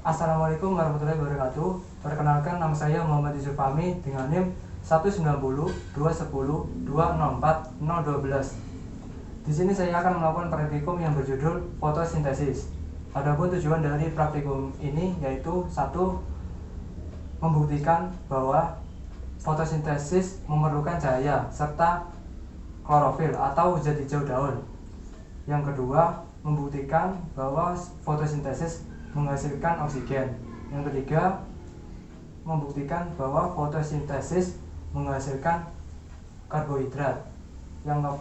Assalamualaikum warahmatullahi wabarakatuh. Perkenalkan, nama saya Muhammad Yusuf Fahmi dengan NIM 1902110204012. Di sini saya akan melakukan praktikum yang berjudul fotosintesis. Adapun tujuan dari praktikum ini yaitu satu, membuktikan bahwa fotosintesis memerlukan cahaya serta klorofil atau zat hijau daun. Yang kedua, membuktikan bahwa fotosintesis menghasilkan oksigen. Yang ketiga, membuktikan bahwa fotosintesis menghasilkan karbohidrat. Yang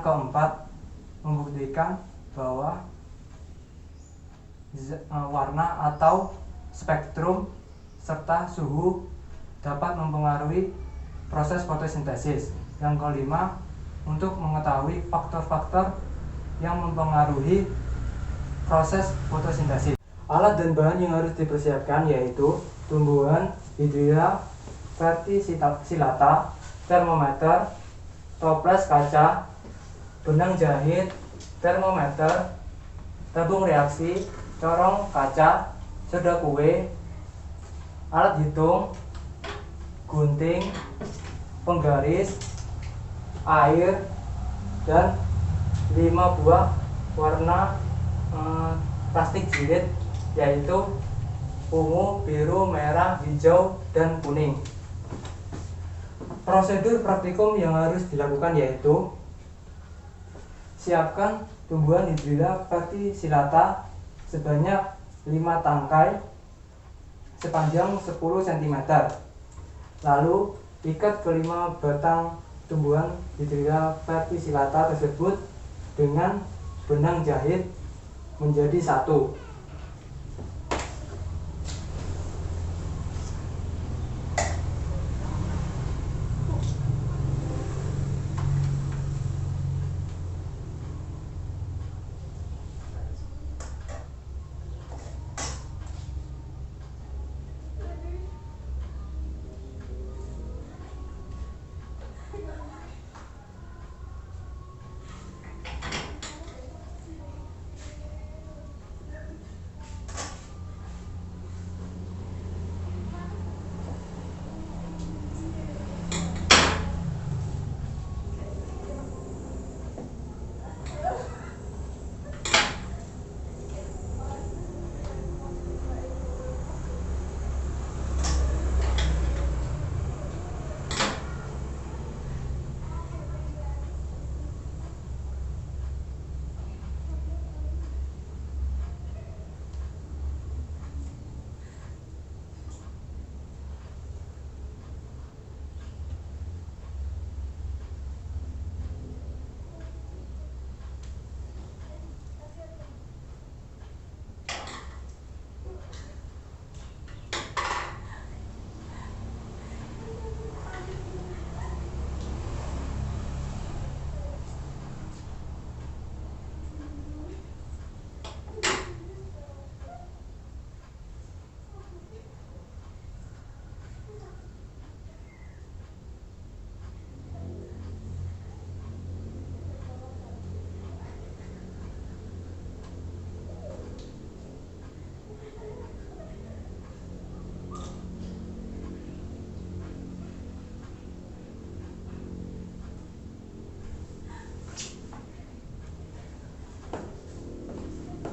keempat, membuktikan bahwa warna atau spektrum serta suhu dapat mempengaruhi proses fotosintesis. Yang kelima, untuk mengetahui faktor-faktor yang mempengaruhi proses fotosintesis. Alat dan bahan yang harus dipersiapkan yaitu tumbuhan Hydrilla verticillata, termometer, toples kaca, benang jahit, termometer, tabung reaksi, corong kaca, soda kue, alat hitung, gunting, penggaris, air, dan 5 buah warna plastik jilid yaitu ungu, biru, merah, hijau, dan kuning. Prosedur praktikum yang harus dilakukan yaitu siapkan tumbuhan Hydrilla verticillata sebanyak 5 tangkai sepanjang 10 cm. Lalu ikat kelima batang tumbuhan Hydrilla verticillata tersebut dengan benang jahit menjadi satu.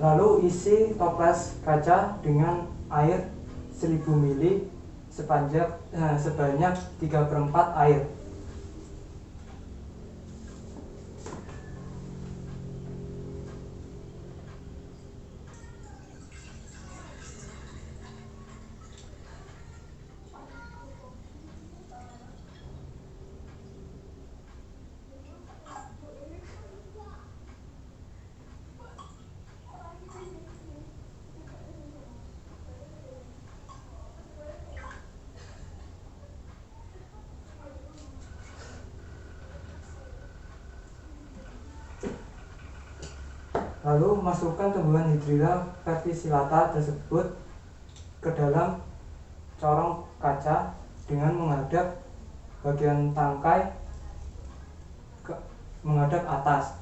Lalu isi toples kaca dengan air 1000 ml sebanyak 3/4 air. Lalu masukkan tumbuhan Hydrilla verticillata tersebut ke dalam corong kaca dengan menghadap bagian tangkai menghadap atas.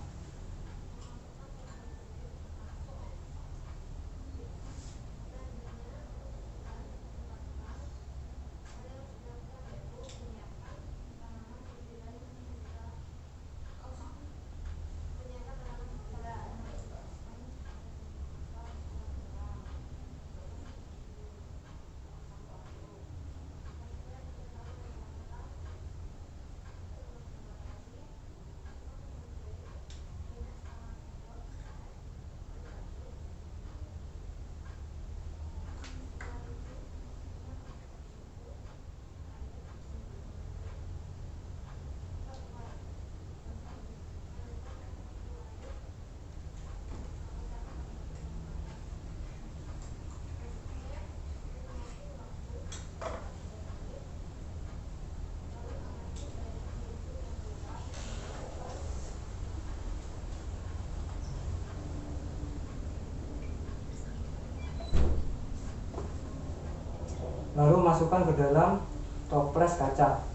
Lalu masukkan ke dalam toples kaca.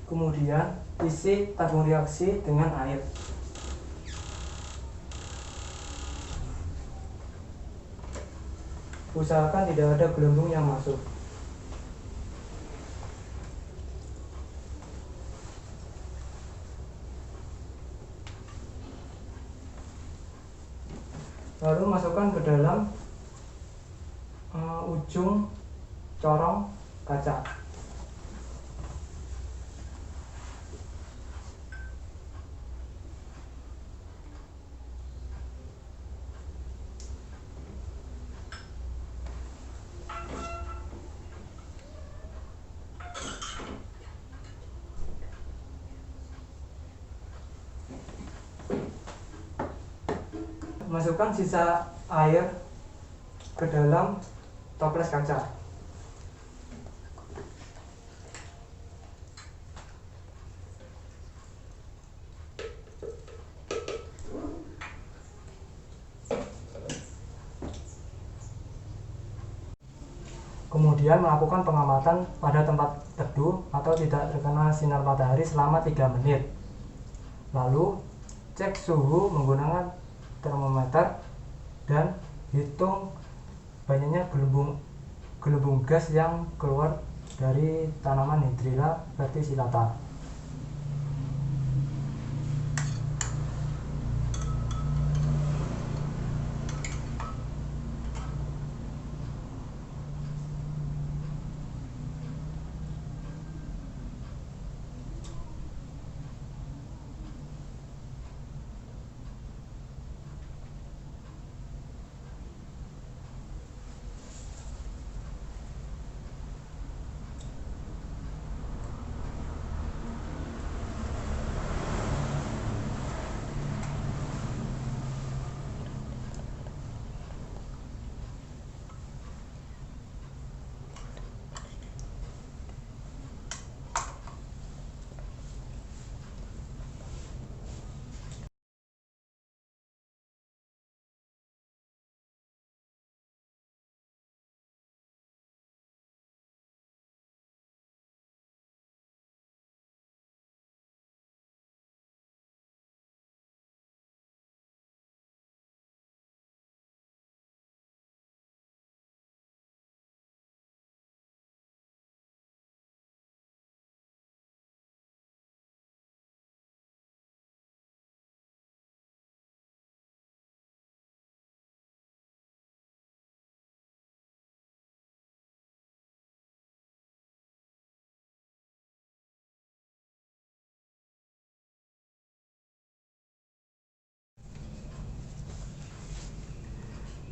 Kemudian isi tabung reaksi dengan air. Usahakan tidak ada gelembung yang masuk. Lalu masukkan ke dalam ujung corong kaca. Masukkan sisa air ke dalam toples kaca. Kemudian melakukan pengamatan pada tempat teduh atau tidak terkena sinar matahari selama 3 menit. Lalu cek suhu menggunakan termometer dan hitung banyaknya gelembung gas yang keluar dari tanaman Hydrilla verticillata.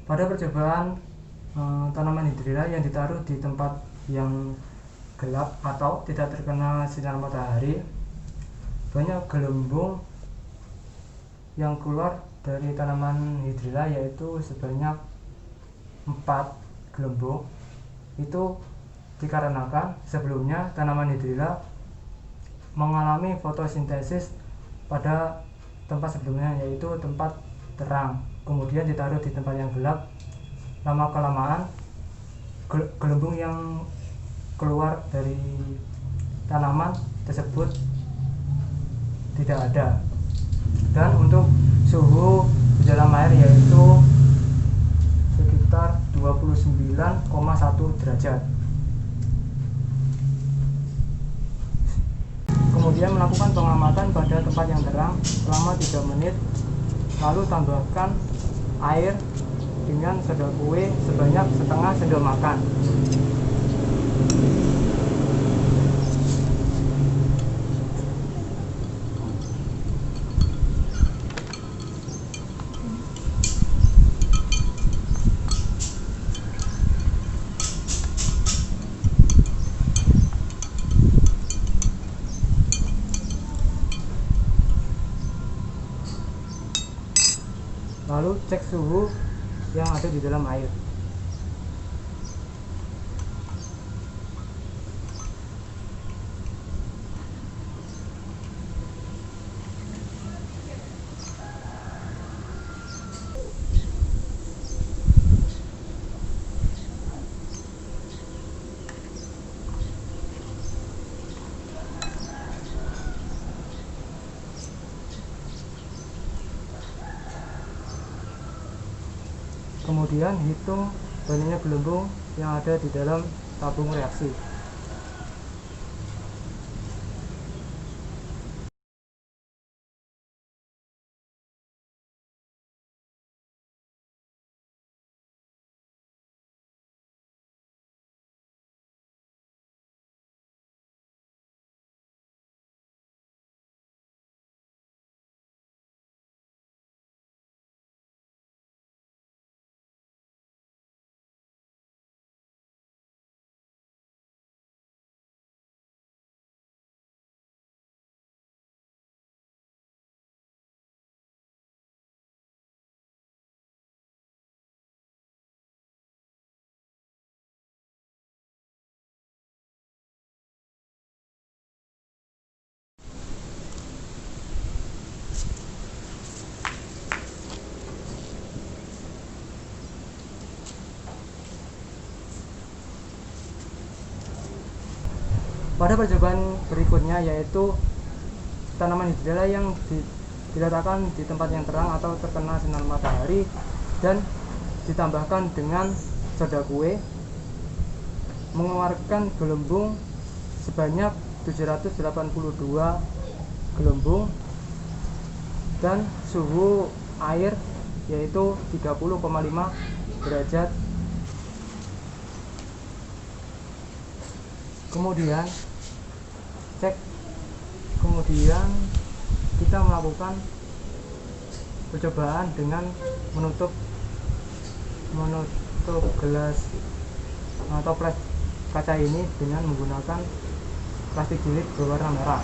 Pada percobaan tanaman Hydrilla yang ditaruh di tempat yang gelap atau tidak terkena sinar matahari, banyak gelembung yang keluar dari tanaman Hydrilla, yaitu sebanyak 4 gelembung. Itu dikarenakan sebelumnya tanaman Hydrilla mengalami fotosintesis pada tempat sebelumnya, yaitu tempat terang, kemudian ditaruh di tempat yang gelap. Lama kelamaan gelembung yang keluar dari tanaman tersebut tidak ada. Dan untuk suhu di dalam air yaitu sekitar 29,1 derajat. Kemudian melakukan pengamatan pada tempat yang terang selama 3 menit, lalu tambahkan air dengan sendok kue sebanyak setengah sendok makan. Lalu cek suhu yang ada di dalam air. Kemudian hitung banyaknya gelembung yang ada di dalam tabung reaksi. Pada percobaan berikutnya, yaitu tanaman hijrela yang diletakkan di tempat yang terang atau terkena sinar matahari dan ditambahkan dengan soda kue, mengeluarkan gelembung sebanyak 782 gelembung dan suhu air yaitu 30,5 derajat. Kemudian kita melakukan percobaan dengan menutup gelas atau plastik kaca ini dengan menggunakan plastik jilid berwarna merah.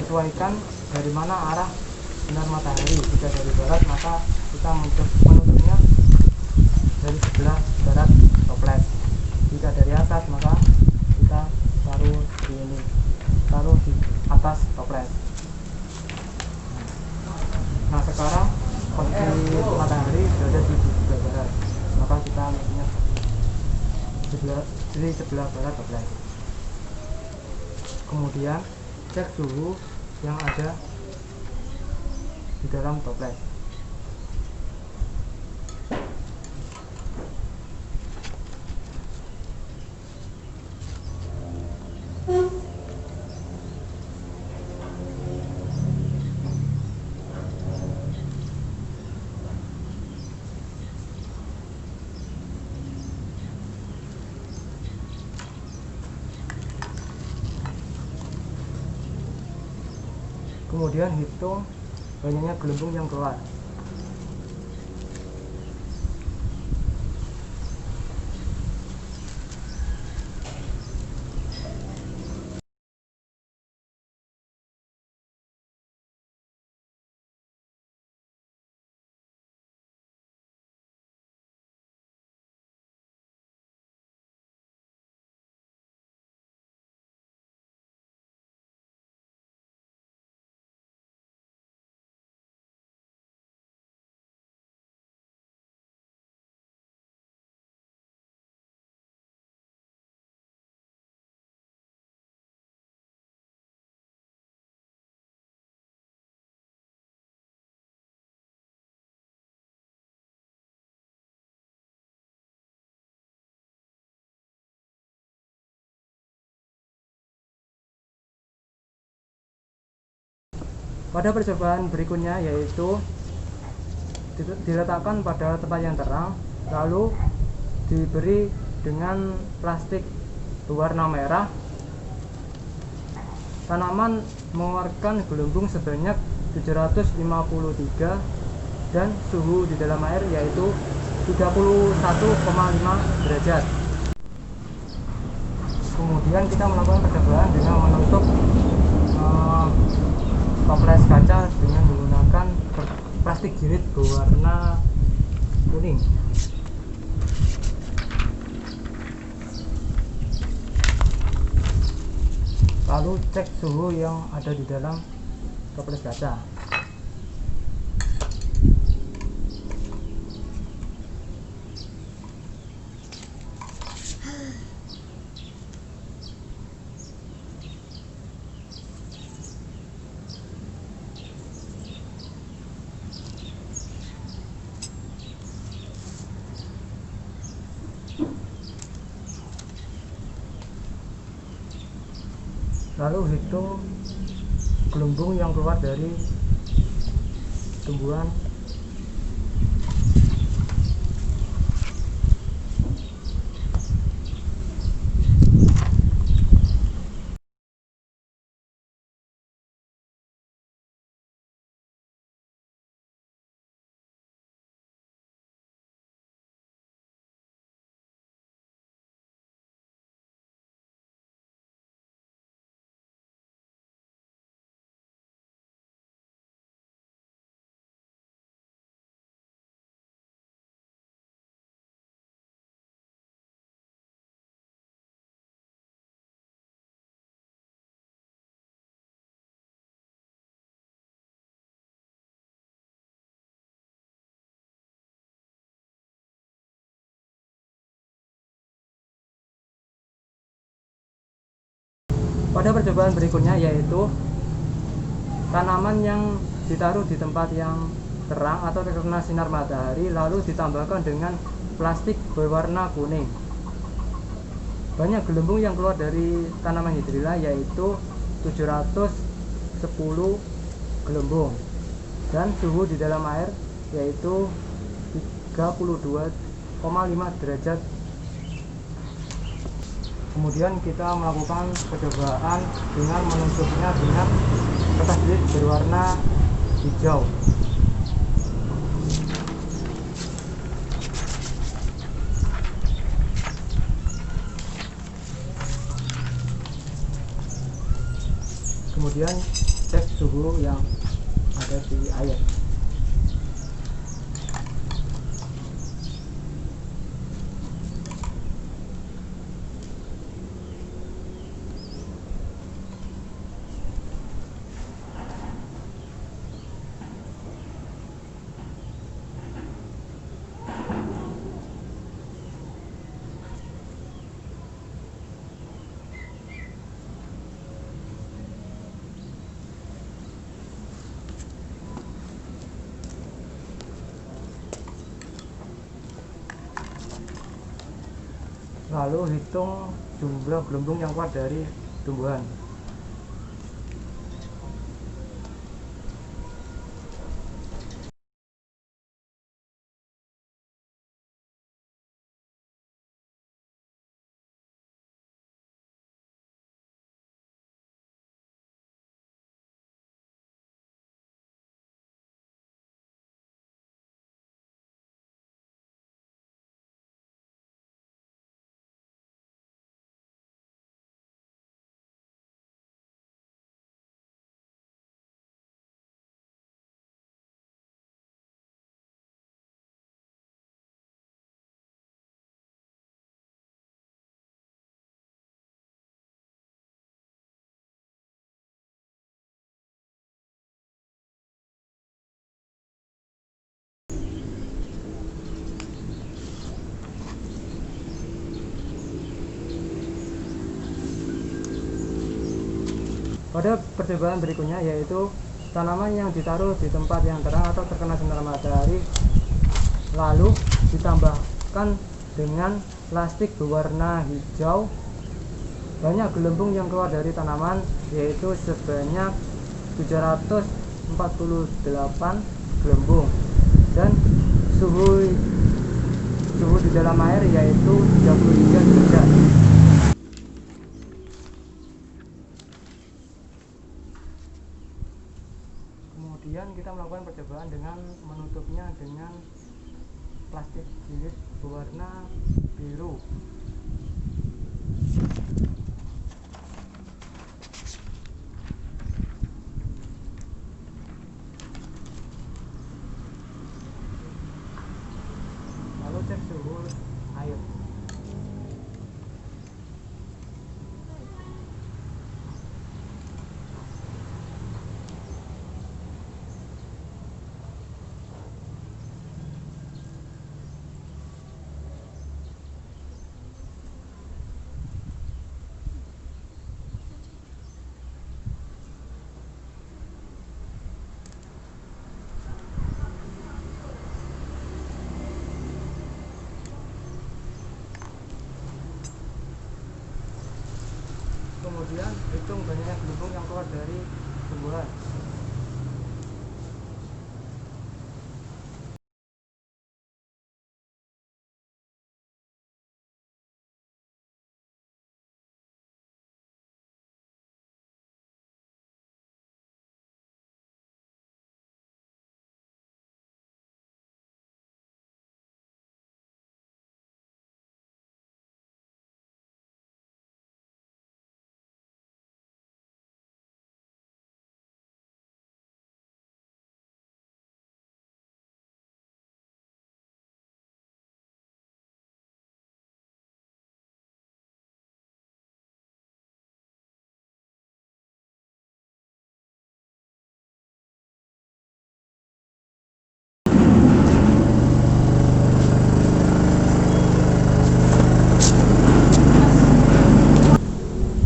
Sesuaikan dari mana arah sinar matahari. Jika dari barat, maka kita menutupnya dari sebelah barat toples. Jika dari atas, maka kita taruh di atas toples. Nah, sekarang posisi matahari berada di sebelah barat, maka kita menutupnya di sebelah barat toples. Kemudian cek suhu yang ada di dalam toples. Kemudian hitung banyaknya gelembung yang keluar. Pada percobaan berikutnya, yaitu diletakkan pada tempat yang terang, lalu diberi dengan plastik berwarna merah. Tanaman mengeluarkan gelembung sebanyak 753 dan suhu di dalam air yaitu 31,5 derajat. Kemudian kita melakukan percobaan dengan menutup toples kaca dengan menggunakan plastik jilid berwarna kuning. Lalu cek suhu yang ada di dalam toples kaca. Lalu hitung gelembung yang keluar dari tumbuhan. Pada percobaan berikutnya yaitu tanaman yang ditaruh di tempat yang terang atau terkena sinar matahari lalu ditambahkan dengan plastik berwarna kuning. Banyak gelembung yang keluar dari tanaman hidrilla yaitu 710 gelembung dan suhu di dalam air yaitu 32,5 derajat. Kemudian kita melakukan percobaan dengan menutupnya dengan kertas jilid berwarna hijau. Kemudian cek suhu yang ada di air. Lalu hitung jumlah gelembung yang keluar dari tumbuhan. Pada percobaan berikutnya yaitu tanaman yang ditaruh di tempat yang terang atau terkena sinar matahari lalu ditambahkan dengan plastik berwarna hijau. Banyak gelembung yang keluar dari tanaman yaitu sebanyak 748 gelembung dan suhu di dalam air yaitu 33 derajat. Kemudian kita melakukan percobaan dengan menutupnya dengan plastik jilid berwarna biru. Lalu cek suhu air. Kemudian hitung banyaknya gelembung yang keluar dari tumbuhan.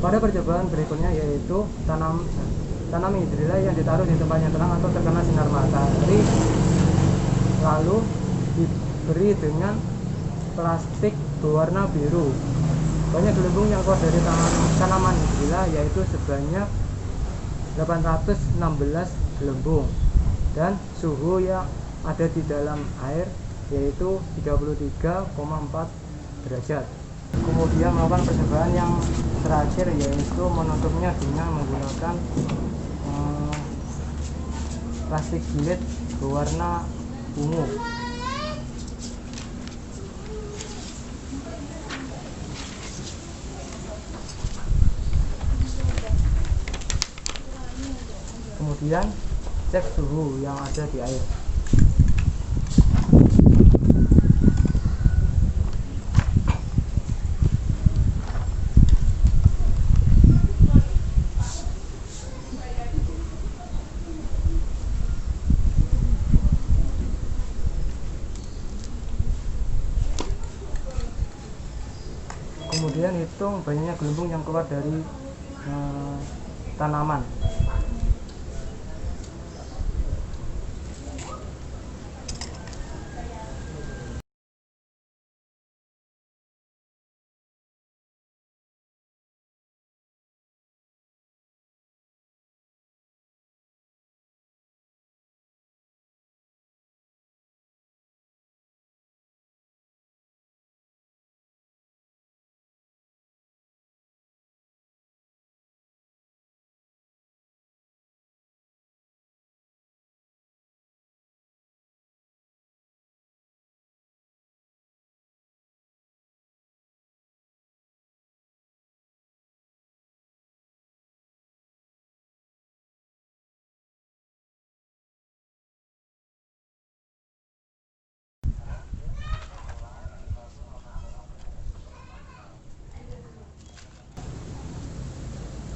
Pada percobaan berikutnya yaitu tanam hidrilla yang ditaruh di tempat yang terang atau terkena sinar matahari, lalu diberi dengan plastik berwarna biru. Banyak gelembung yang keluar dari tanaman hidrilla yaitu sebanyak 816 gelembung, dan suhu yang ada di dalam air yaitu 33,4 derajat. Kemudian melakukan percobaan yang terakhir yaitu menutupnya dengan menggunakan plastik jilid berwarna ungu. Kemudian cek suhu yang ada di air. Kemudian hitung banyaknya gelembung yang keluar dari tanaman.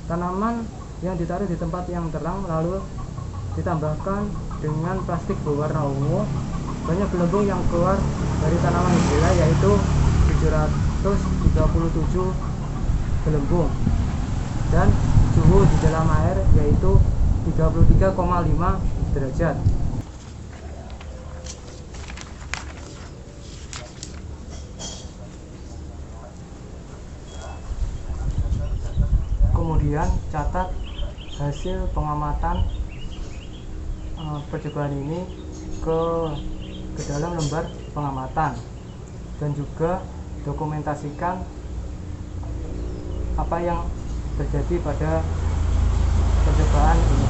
Tanaman yang ditaruh di tempat yang terang lalu ditambahkan dengan plastik berwarna ungu. Banyak gelembung yang keluar dari tanaman hidrilla yaitu 737 gelembung, dan suhu di dalam air yaitu 33,5 derajat. Kemudian catat hasil pengamatan percobaan ini ke dalam lembar pengamatan, dan juga dokumentasikan apa yang terjadi pada percobaan ini.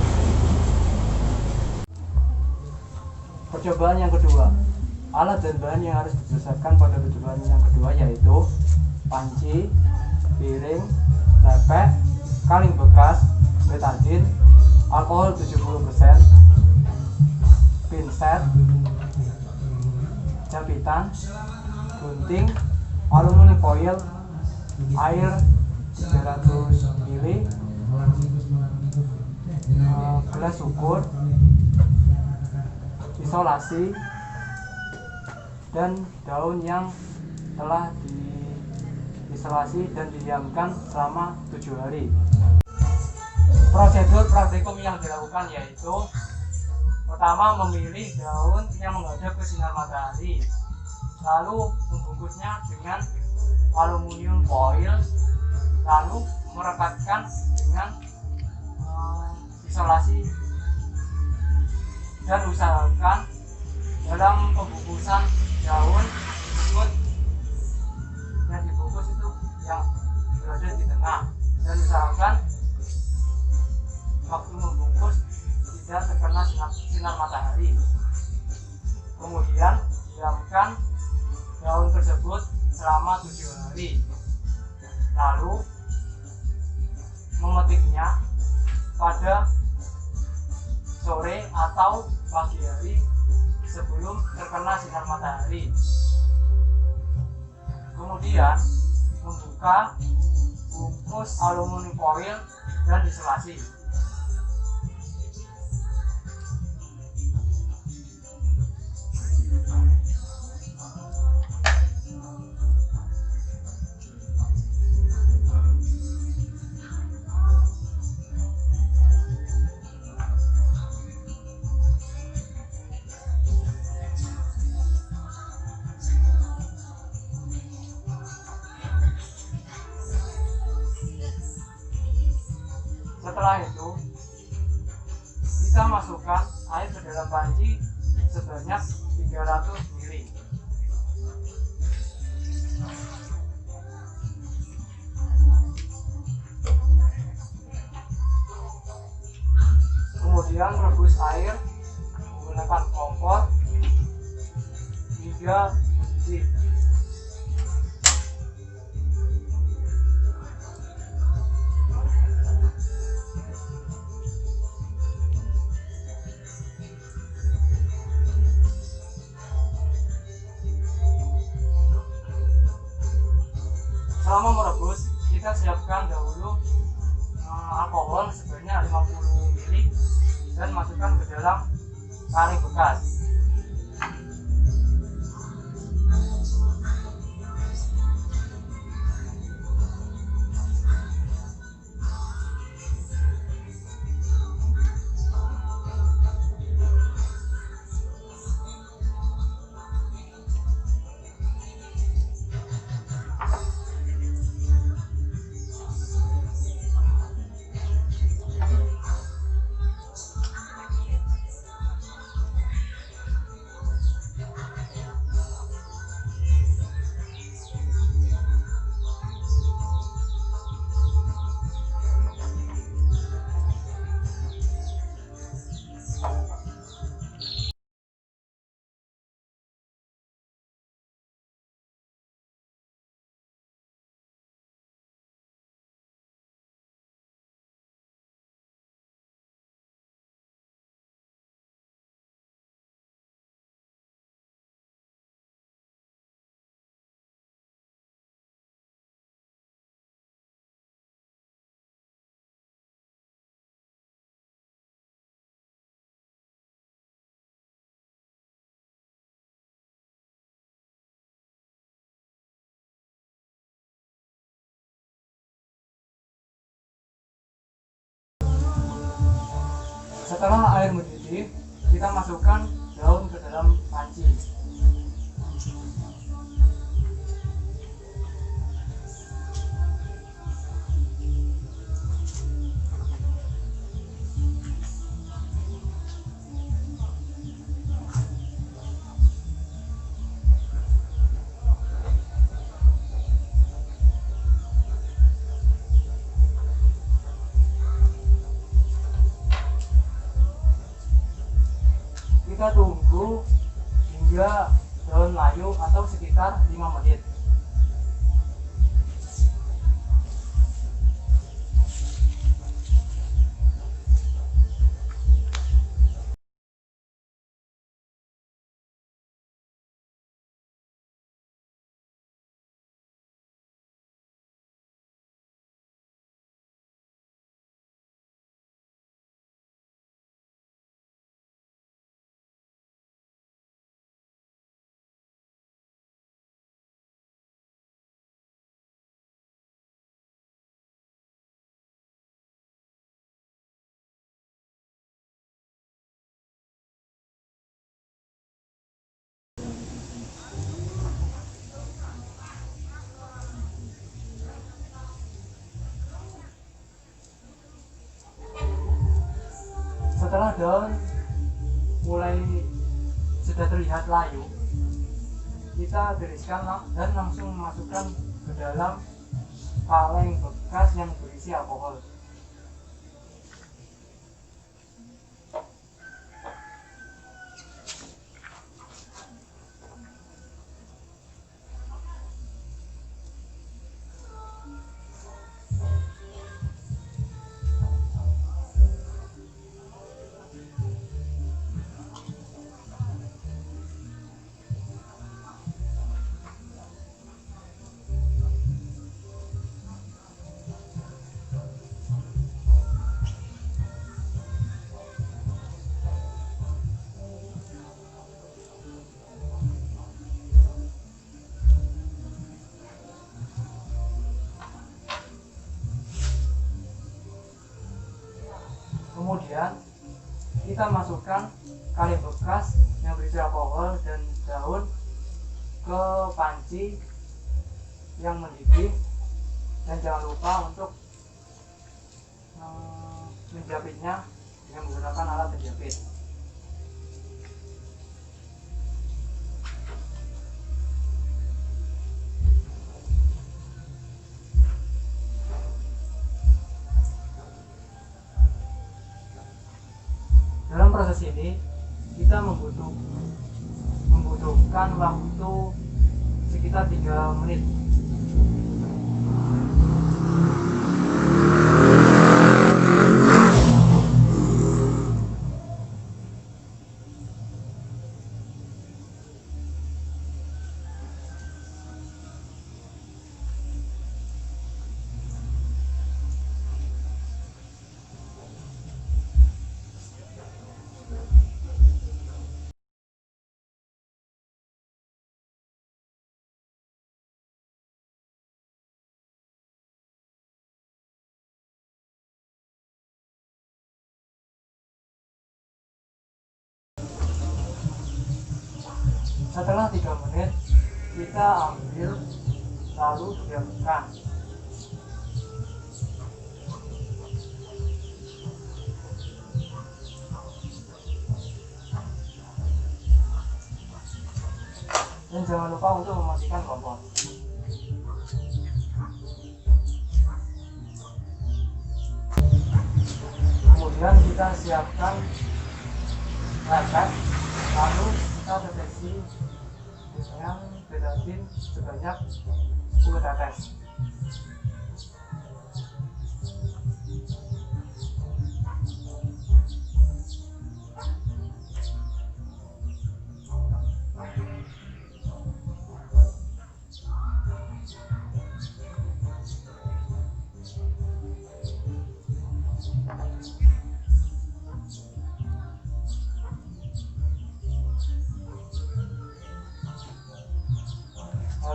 Percobaan yang kedua, alat dan bahan yang harus diselesaikan pada percobaan yang kedua yaitu panci, piring, lepek, kaleng bekas, betadin, alkohol 70%, pinset, jabitan, gunting, aluminium foil, air 300 ml, gelas ukur, isolasi, dan daun yang telah diisolasi dan didiamkan selama 7 hari. Prosedur praktikum yang dilakukan yaitu pertama, memilih daun yang menghadap ke sinar matahari, lalu membungkusnya dengan aluminium foil lalu merekatkan dengan isolasi, dan usahakan dalam pembungkusan daun tersebut yang dibungkus itu yang berada di tengah, dan usahakan waktu membungkus tidak terkena sinar matahari. Kemudian diamkan daun tersebut selama 7 hari, lalu memetiknya pada sore atau pagi hari sebelum terkena sinar matahari. Kemudian membuka bungkus aluminium foil dan isolasi. Setelah itu, kita masukkan air ke dalam panci sebanyak 300 ml. Kemudian rebus air menggunakan kompor hingga mendidih. Selama merebus, kita siapkan dahulu alkohol sebanyak 50 ml dan masukkan ke dalam kaleng bekas. Setelah air mendidih, kita masukkan daun ke dalam panci. Kita tunggu hingga daun layu atau sekitar 5 menit. Setelah daun mulai sudah terlihat layu, kita tiriskan dan langsung masukkan ke dalam kaleng bekas yang berisi alkohol. Kemudian kita masukkan kaleng bekas yang berisi alkohol dan daun ke panci yang mendidih, dan jangan lupa untuk menjepitnya dengan menggunakan alat penjepit. Dalam proses ini kita membutuhkan waktu sekitar 3 menit. Setelah 3 menit kita ambil lalu diamkan. Dan jangan lupa untuk mematikan kompor. Kemudian kita siapkan lepet, lalu kita deteksi dengan betadin sebanyak 10 tetes.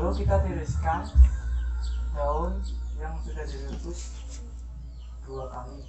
Lalu kita tiriskan daun yang sudah direbus 2 kali.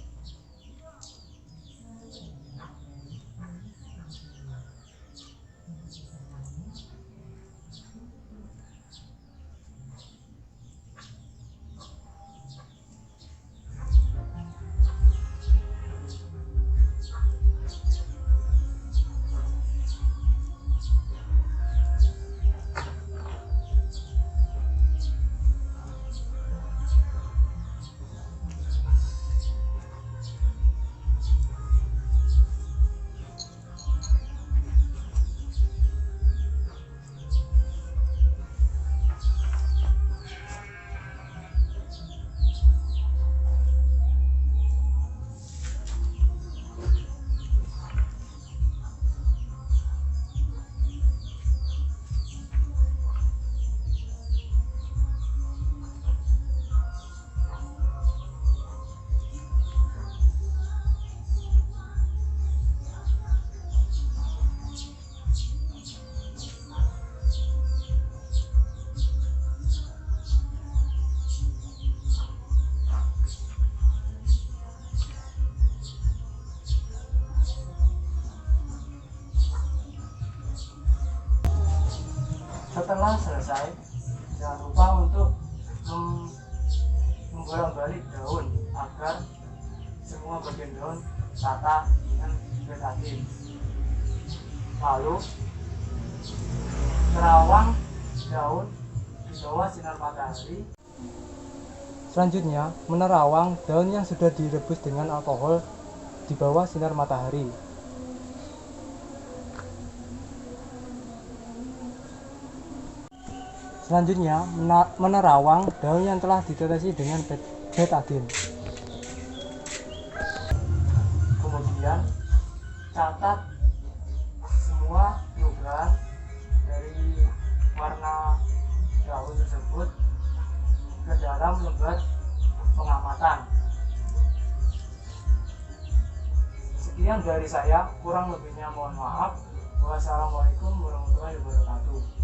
Setelah selesai, jangan lupa untuk membolak-balik daun agar semua bagian daun rata dengan betadine. Lalu terawang daun di bawah sinar matahari. Selanjutnya, menerawang daun yang sudah direbus dengan alkohol di bawah sinar matahari. Selanjutnya, menerawang daun yang telah ditetesi dengan betadine. Kemudian, catat semua perubahan dari warna daun tersebut ke dalam lembar pengamatan. Sekian dari saya, kurang lebihnya mohon maaf. Wassalamualaikum warahmatullahi wabarakatuh.